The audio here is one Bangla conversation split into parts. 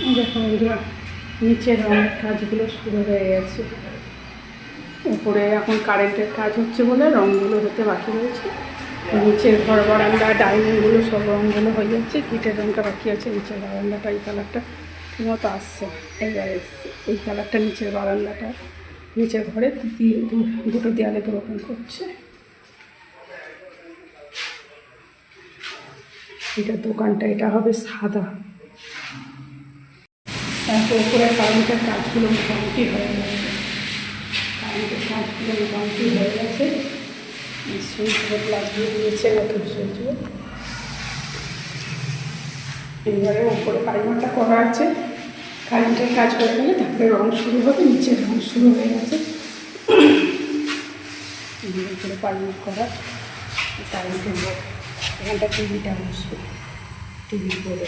দেখো বন্ধুরা, নিচের রঙের কাজগুলো শুরু হয়ে গেছে। উপরে এখন কারেন্টের কাজ হচ্ছে বলে রঙগুলো হতে বাকি রয়েছে। নিচের ঘর বারান্দা ডাইনিংগুলো সব রঙগুলো হয়ে যাচ্ছে, গিটের রঙটা বাকি আছে। নিচের বারান্দাটা এই কালারটা ঠিকমতো আসছে, এইবারে এসছে এই কালারটা। নিচের বারান্দাটা নিচের ঘরে দুটো দেয়ালে দুরকম করছে। এটা দোকানটা, এটা হবে সাদা। তারপর উপরে কারেন্টের কাজগুলো মোটামুটি হয়ে গেছে। কারেন্টের কাজগুলো মোটামুটি হয়ে গেছে। সুইচ বোর্ড লাগিয়ে দিয়েছে, নতুন সুইচ বোর্ড। এইবারে উপরে পাইমারটা করা আছে। কারেন্টের কাজ করে গেলে তারপরে রং শুরু হবে। নিচের রং শুরু হয়ে গেছে। উপরে পাইমার করা কারেন্টের বোর্ড। এখানটা টিভিটা বসবে, টিভি বোর্ডে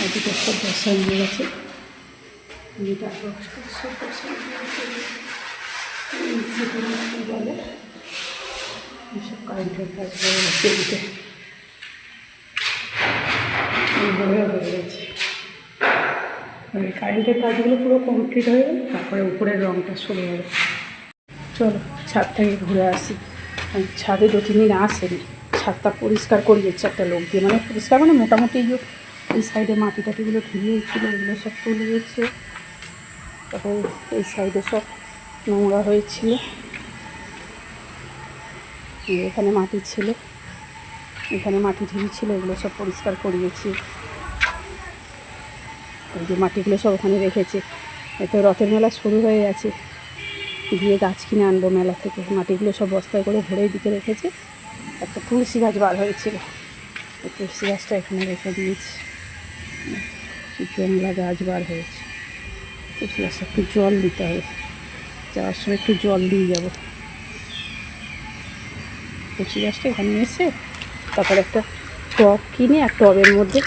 এদিকে সব বসানো হয়ে গেছে। টিভিটা বলে এইসব কারেন্টের কাজ হয়ে গেছে। এদিকে হয়ে গেছে। কারেন্টের কাজগুলো পুরো কমপ্লিট হয়ে গেল, তারপরে উপরের রঙটা শুরু হবে। চলো ছাদ থেকে ঘুরে আসি। ছাদে 2-3 দিন আসেনি, ছাদটা পরিষ্কার করিয়েছে একটা লোক দিয়ে। মানে পরিষ্কার মানে মোটামুটি এই সাইডে মাটি টাটিগুলো ধুয়েছিল, এগুলো সব তুলে গেছে। তারপর এই সাইডে সব নোংরা হয়েছিল, এখানে মাটি ছিল, এখানে মাটি ঢিল ছিল, এগুলো সব পরিষ্কার করিয়েছি। এই যে মাটিগুলো সব ওখানে রেখেছে। এতো রথের মেলা শুরু হয়ে গেছে, গিয়ে গাছ কিনে আনবো মেলা থেকে। মাটিগুলো সব বস্তায় করে ভরেই দিকে রেখেছে। একটা তুলসী গাছ বার হয়েছিল, এই তুলসী গাছটা এখানে রেখে দিয়েছি। জংলা গাছ বার হয়েছে, তুলসী গাছটা একটু জল দিতে হবে। যাওয়ার সময় একটু জল দিয়ে যাবো। তুলসী গাছটা এখানে এসে তারপর একটা টব কিনে আর টবের মধ্যে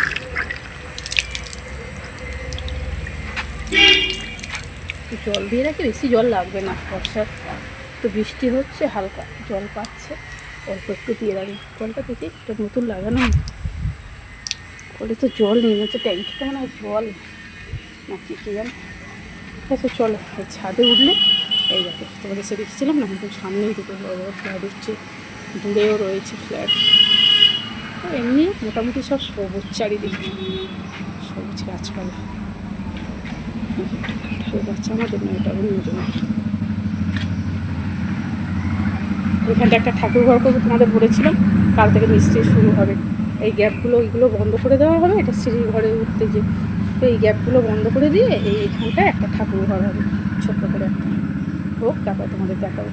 জল দিয়ে রাখি। বেশি জল লাগবে না, বর্ষার একটু বৃষ্টি হচ্ছে, হালকা জল পাচ্ছে, অল্প একটু দিয়ে রাখি। জলটা দেখি একটা নতুন লাগানো কলে তো জল নেই, হচ্ছে ট্যাঙ্কিটা মানে জল না কি জানো। ঠিক আছে চলো, ছাদে উঠলে এই দেখো তোমাদের সে দেখেছিলাম না, কিন্তু সামনেই দুটো বড় বড় ফ্ল্যাট উঠছে, দূরেও রয়েছে ফ্ল্যাট। এমনি মোটামুটি সব সবুজ, চারিদিকে সবুজ গাছপালা। বাচ্চা আমাদের না, এটা অন্যজন। এখানটা একটা ঠাকুর ঘর করবো, তোমাদের বলেছিলাম। কাল থেকে মিস্ত্রি শুরু হবে। এই গ্যাপগুলো ওইগুলো বন্ধ করে দেওয়া হবে। এটা সিঁড়ি ঘরে উঠতে যে, তো এই গ্যাপগুলো বন্ধ করে দিয়ে এইখানটায় একটা ঠাকুর ঘর হবে, ছোট্ট করে একটা হোক, তারপর তোমাদের দেখাবো।